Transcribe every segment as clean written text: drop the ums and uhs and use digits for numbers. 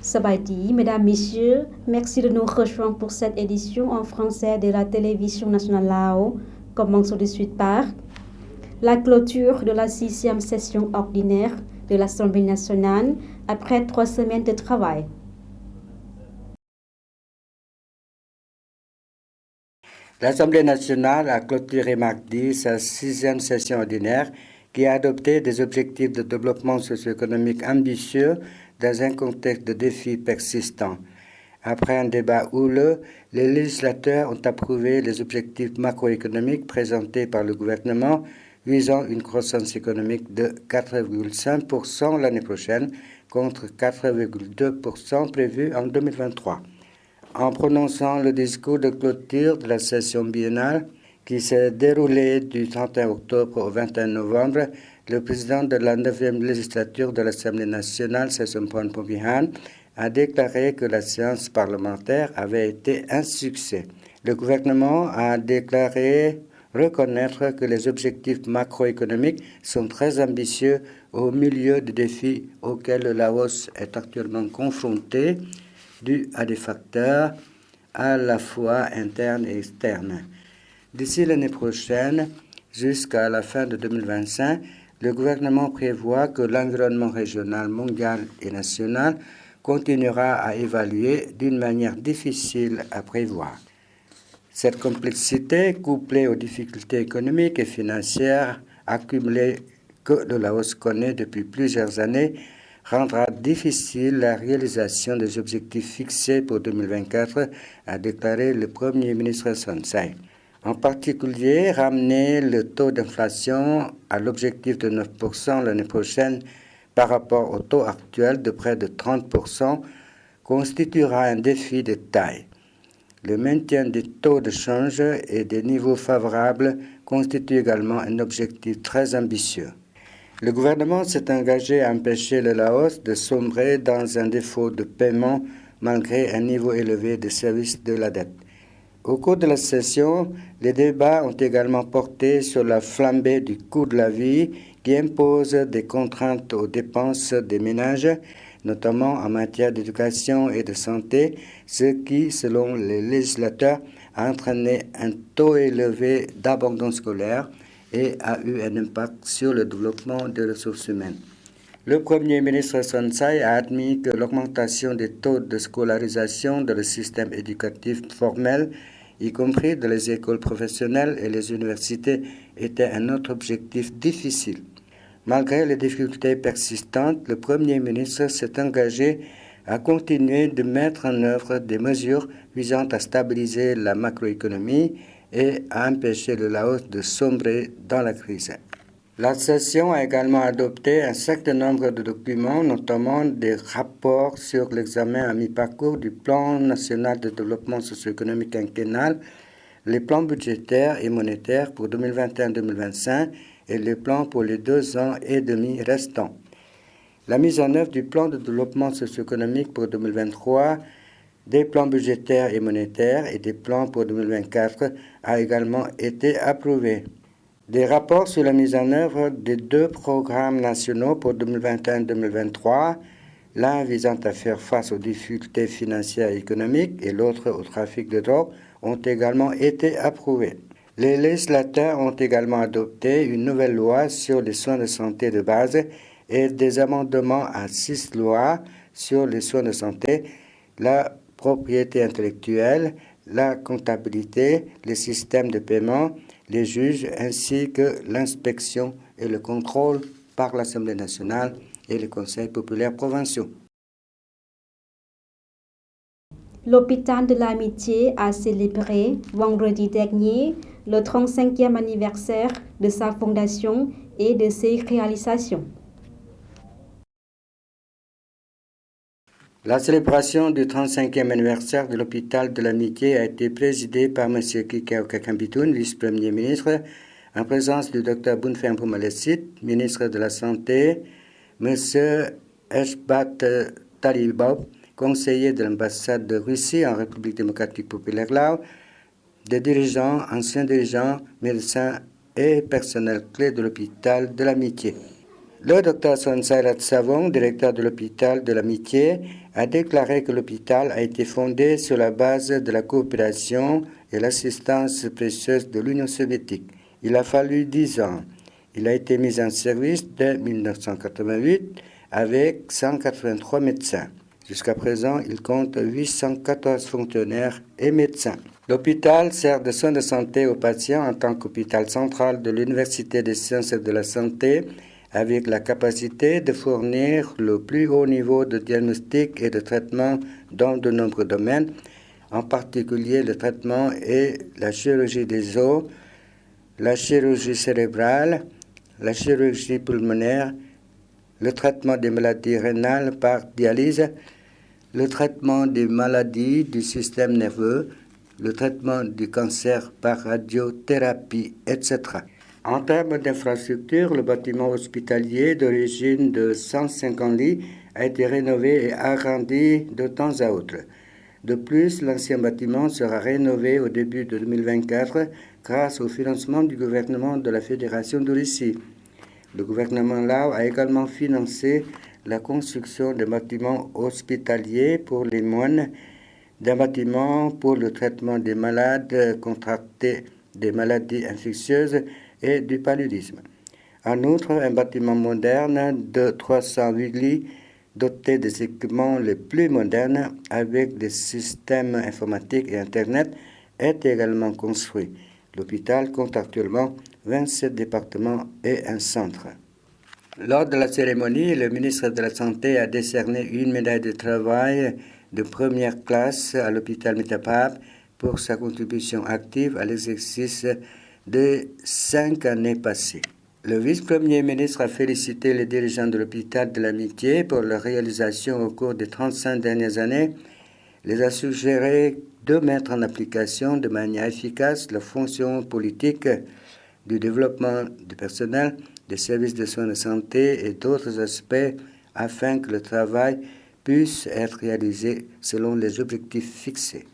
Sabaïdi, mesdames, messieurs, merci de nous rejoindre pour cette édition en français de la télévision nationale Lao. Commençons de suite par la clôture de la 6e session ordinaire de l'Assemblée nationale après 3 semaines de travail. L'Assemblée nationale a clôturé mardi sa 6e session ordinaire qui a adopté des objectifs de développement socio-économique ambitieux dans un contexte de défis persistants. Après un débat houleux, les législateurs ont approuvé les objectifs macroéconomiques présentés par le gouvernement visant une croissance économique de 4,5% l'année prochaine contre 4,2% prévu en 2023. En prononçant le discours de clôture de la session biennale qui s'est déroulée du 31 octobre au 21 novembre, le président de la 9e législature de l'Assemblée nationale, Sesomphone Phomvihane, a déclaré que la séance parlementaire avait été un succès. Le gouvernement a déclaré reconnaître que les objectifs macroéconomiques sont très ambitieux au milieu des défis auxquels le Laos est actuellement confronté, dus à des facteurs à la fois internes et externes. D'ici l'année prochaine, jusqu'à la fin de 2025, le gouvernement prévoit que l'environnement régional, mondial et national continuera à évaluer d'une manière difficile à prévoir. Cette complexité, couplée aux difficultés économiques et financières accumulées que le Laos connaît depuis plusieurs années, rendra difficile la réalisation des objectifs fixés pour 2024, a déclaré le Premier ministre Son Sai. En particulier, ramener le taux d'inflation à l'objectif de 9% l'année prochaine par rapport au taux actuel de près de 30% constituera un défi de taille. Le maintien des taux de change et des niveaux favorables constitue également un objectif très ambitieux. Le gouvernement s'est engagé à empêcher le Laos de sombrer dans un défaut de paiement malgré un niveau élevé de service de la dette. Au cours de la session, les débats ont également porté sur la flambée du coût de la vie qui impose des contraintes aux dépenses des ménages, notamment en matière d'éducation et de santé, ce qui, selon les législateurs, a entraîné un taux élevé d'abandon scolaire et a eu un impact sur le développement des ressources humaines. Le Premier ministre Son Sai a admis que l'augmentation des taux de scolarisation dans le système éducatif formel, y compris dans les écoles professionnelles et les universités, était un autre objectif difficile. Malgré les difficultés persistantes, le Premier ministre s'est engagé à continuer de mettre en œuvre des mesures visant à stabiliser la macroéconomie et à empêcher le Laos de sombrer dans la crise. La session a également adopté un certain nombre de documents, notamment des rapports sur l'examen à mi-parcours du Plan national de développement socio-économique quinquennal, les plans budgétaires et monétaires pour 2021-2025 et les plans pour les 2 ans et demi restants. La mise en œuvre du plan de développement socio-économique pour 2023, des plans budgétaires et monétaires et des plans pour 2024 a également été approuvée. Des rapports sur la mise en œuvre des 2 programmes nationaux pour 2021-2023, l'un visant à faire face aux difficultés financières et économiques et l'autre au trafic de drogue, ont également été approuvés. Les législateurs ont également adopté une nouvelle loi sur les soins de santé de base et des amendements à 6 lois sur les soins de santé, la propriété intellectuelle, la comptabilité, les systèmes de paiement, les juges ainsi que l'inspection et le contrôle par l'Assemblée nationale et les conseils populaires provinciaux. L'hôpital de l'Amitié a célébré vendredi dernier le 35e anniversaire de sa fondation et de ses réalisations. La célébration du 35e anniversaire de l'hôpital de l'Amitié a été présidée par M. Kikau Kakambitoun, vice-premier ministre, en présence du Dr Bounfeng Phoumalessit, ministre de la Santé, M. Eshbat Talibov, conseiller de l'ambassade de Russie en République démocratique populaire Laos, des dirigeants, anciens dirigeants, médecins et personnel clé de l'hôpital de l'Amitié. Le Dr Sonsairat Savong, directeur de l'hôpital de l'Amitié, a déclaré que l'hôpital a été fondé sur la base de la coopération et l'assistance précieuse de l'Union soviétique. Il a fallu 10 ans. Il a été mis en service dès 1988 avec 183 médecins. Jusqu'à présent, il compte 814 fonctionnaires et médecins. L'hôpital sert de soins de santé aux patients en tant qu'hôpital central de l'Université des sciences et de la santé, avec la capacité de fournir le plus haut niveau de diagnostic et de traitement dans de nombreux domaines, en particulier le traitement et la chirurgie des os, la chirurgie cérébrale, la chirurgie pulmonaire, le traitement des maladies rénales par dialyse, le traitement des maladies du système nerveux, le traitement du cancer par radiothérapie, etc. En termes d'infrastructure, le bâtiment hospitalier d'origine de 150 lits a été rénové et agrandi de temps à autre. De plus, l'ancien bâtiment sera rénové au début de 2024 grâce au financement du gouvernement de la Fédération de Russie. Le gouvernement Lao a également financé la construction d'un bâtiment hospitalier pour les moines, d'un bâtiment pour le traitement des malades contractés des maladies infectieuses et du paludisme. En outre, un bâtiment moderne de 308 lits doté des équipements les plus modernes avec des systèmes informatiques et Internet est également construit. L'hôpital compte actuellement 27 départements et un centre. Lors de la cérémonie, le ministre de la Santé a décerné une médaille de travail de première classe à l'hôpital Mitapap pour sa contribution active à l'exercice de 5 années passées. Le vice-premier ministre a félicité les dirigeants de l'hôpital de l'Amitié pour leur réalisation au cours des 35 dernières années, les a suggéré de mettre en application de manière efficace la fonction politique du développement du personnel, des services de soins de santé et d'autres aspects afin que le travail puisse être réalisé selon les objectifs fixés.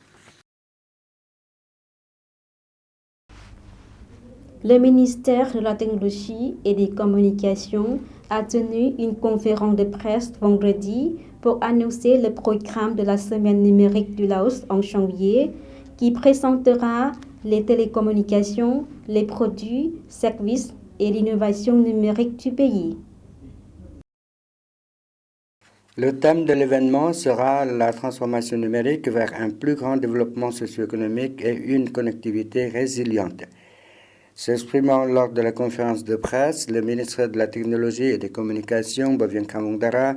Le ministère de la Technologie et des Communications a tenu une conférence de presse vendredi pour annoncer le programme de la Semaine numérique du Laos en janvier qui présentera les télécommunications, les produits, services et l'innovation numérique du pays. Le thème de l'événement sera la transformation numérique vers un plus grand développement socio-économique et une connectivité résiliente. S'exprimant lors de la conférence de presse, le ministre de la Technologie et des Communications, Bovien Kamongdara,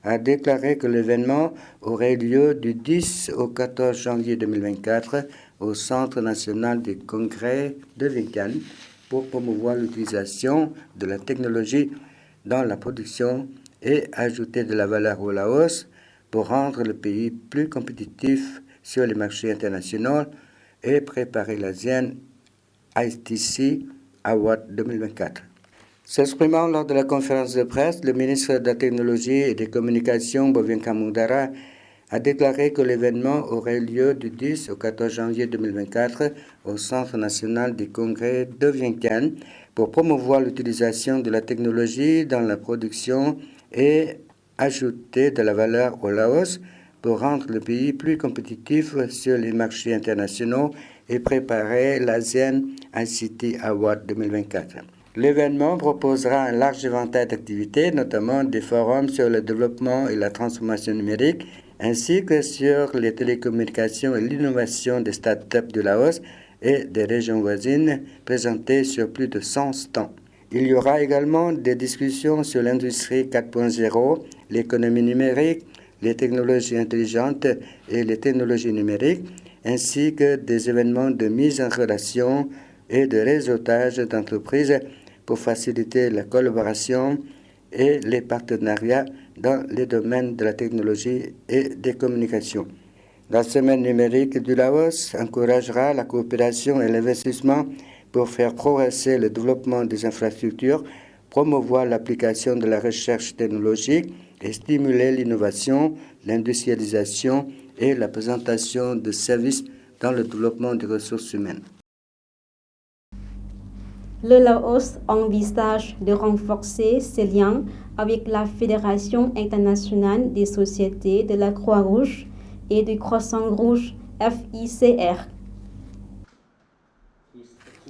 a déclaré que l'événement aurait lieu du 10 au 14 janvier 2024 au Centre national des congrès de Vientiane pour promouvoir l'utilisation de la technologie dans la production et ajouter de la valeur au Laos pour rendre le pays plus compétitif sur les marchés internationaux et préparer l'ASEAN ITC Award 2024. S'exprimant lors de la conférence de presse, le ministre de la Technologie et des Communications, Bovien Kamongdara, a déclaré que l'événement aurait lieu du 10 au 14 janvier 2024 au Centre national des congrès de Vientiane pour promouvoir l'utilisation de la technologie dans la production et ajouter de la valeur au Laos pour rendre le pays plus compétitif sur les marchés internationaux et préparer l'ASEAN ICT Award 2024. L'événement proposera un large éventail d'activités, notamment des forums sur le développement et la transformation numérique, ainsi que sur les télécommunications et l'innovation des start-up du Laos et des régions voisines, présentés sur plus de 100 stands. Il y aura également des discussions sur l'industrie 4.0, l'économie numérique, les technologies intelligentes et les technologies numériques, ainsi que des événements de mise en relation et de réseautage d'entreprises pour faciliter la collaboration et les partenariats dans les domaines de la technologie et des communications. La Semaine numérique du Laos encouragera la coopération et l'investissement pour faire progresser le développement des infrastructures, promouvoir l'application de la recherche technologique et stimuler l'innovation, l'industrialisation et la présentation de services dans le développement des ressources humaines. Le Laos envisage de renforcer ses liens avec la Fédération internationale des sociétés de la Croix-Rouge et du Croissant-Rouge FICR.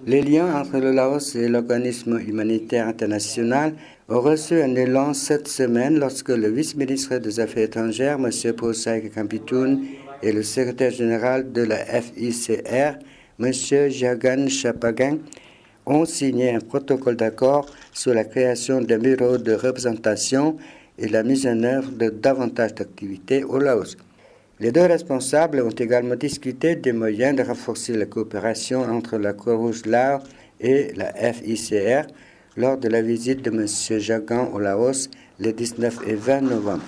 Les liens entre le Laos et l'organisme humanitaire international ont reçu un élan cette semaine lorsque le vice-ministre des Affaires étrangères, M. Posay Kampitoun, et le secrétaire général de la FICR, M. Jagan Chapagan, ont signé un protocole d'accord sur la création d'un bureau de représentation et la mise en œuvre de davantage d'activités au Laos. Les deux responsables ont également discuté des moyens de renforcer la coopération entre la Croix-Rouge Laos et la FICR lors de la visite de M. Jagan au Laos les 19 et 20 novembre.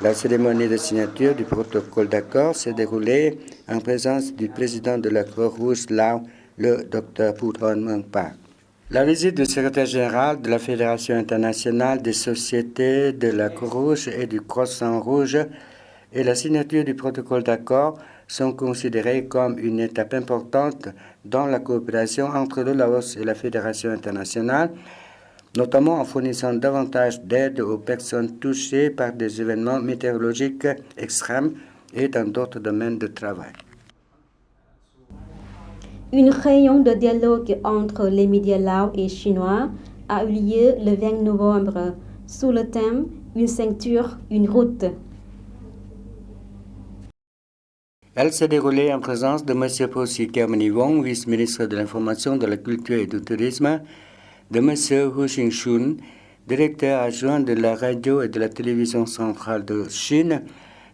La cérémonie de signature du protocole d'accord s'est déroulée en présence du président de la Croix-Rouge Laos, le Dr Puthon Mangpa. La visite du secrétaire général de la Fédération internationale des sociétés de la Croix-Rouge et du Croissant-Rouge et la signature du protocole d'accord sont considérés comme une étape importante dans la coopération entre le Laos et la Fédération internationale, notamment en fournissant davantage d'aide aux personnes touchées par des événements météorologiques extrêmes et dans d'autres domaines de travail. Une réunion de dialogue entre les médias laos et chinois a eu lieu le 20 novembre sous le thème « Une ceinture, une route ». Elle s'est déroulée en présence de M. Posi Kermanivong, vice-ministre de l'Information, de la Culture et du Tourisme, de M. Hu Xingshun, directeur adjoint de la radio et de la télévision centrale de Chine,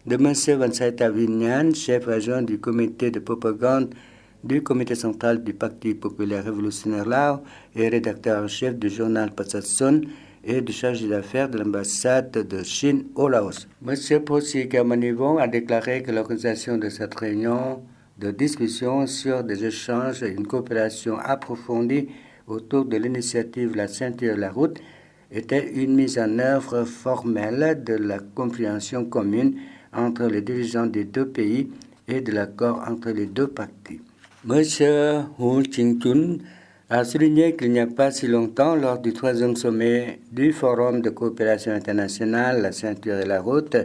de M. Vansaita Vinyan, chef adjoint du comité de propagande du comité central du Parti populaire révolutionnaire Laos et rédacteur en chef du journal Pasatsun et du chargé d'affaires de l'ambassade de Chine au Laos. M. Posi Kermanivong a déclaré que l'organisation de cette réunion de discussion sur des échanges et une coopération approfondie autour de l'initiative La ceinture et la route était une mise en œuvre formelle de la compréhension commune entre les dirigeants des deux pays et de l'accord entre les deux parties. M. Hu Xingshun a souligné qu'il n'y a pas si longtemps, lors du 3e sommet du Forum de coopération internationale, la ceinture et la route,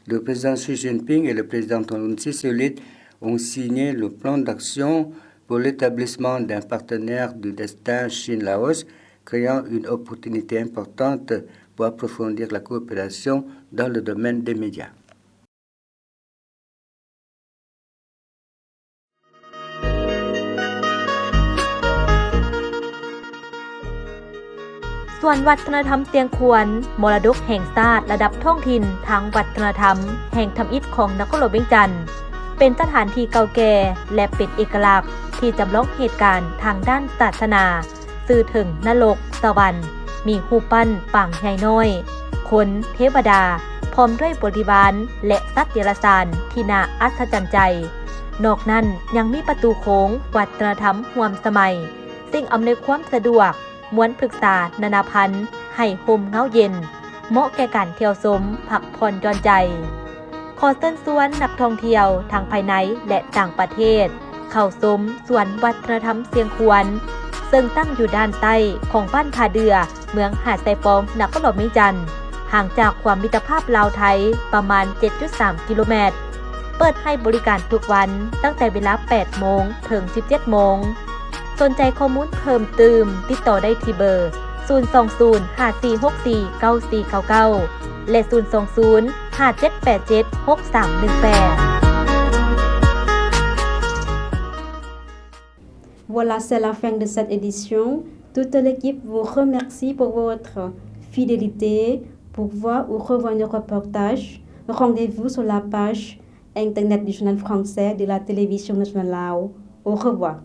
le président Xi Jinping et le président Thongloun Sisoulith ont signé le plan d'action pour l'établissement d'un partenaire du destin Chine-Laos, créant une opportunité importante pour approfondir la coopération dans le domaine des médias.ส่วนวัฒนธรรมเสียงขวนมรดกแห่งชาติระดับท้องถิ่นทางวัฒนธรรมแห่งทำอิฐของนครหลวงเวียงจันทน์เป็นสถานที่เก่าแก่และเป็นเอกลักษณ์ที่จำลองเหตุการณ์ทางด้านศาสนาสื่อถึงนรกสวรรค์มีรูปปั้นปางใหญ่น้อยคนเทวดาพร้อมด้วยบริวารและสัตว์เดรัจฉานที่น่าอัศจรรย์ใจนอกนั้นยังมีประตูโค้งวัฒนธรรมร่วมสมัยซึ่งอำนวยความสะดวกม้วนปรึกษานานาพันธุ์ให้ห่มเงาเย็นเหมาะแก่การเที่ยวชมพักผ่อนหย่อนใจขอเชิญชวนนักท่องเที่ยวทั้งภายในและต่างประเทศเข้าชมสวนวัฒนธรรมเสียงขวนซึ่งตั้งอยู่ด้านใต้ของบ้านผาเดือเมืองหาดไซฟองนครหลวงเวียงจันทน์ห่างจากความมิตรภาพลาวไทยประมาณ 7.3 กิโลเมตรเปิดให้บริการทุกวันตั้งแต่เวลา 8 โมงถึง 17 โมงสนใจข้อมูลเพิ่มเติมติดต่อได้ที่เบอร์ 020-5464-9499 และ 020-5787-6318 Voilà, c'est la fin de cette édition. Toute l'équipe vous remercie pour votre fidélité. Pour voir ou revoir nos reportages, rendez-vous sur la page internet du journal français de la télévision nationale Laos. Au revoir.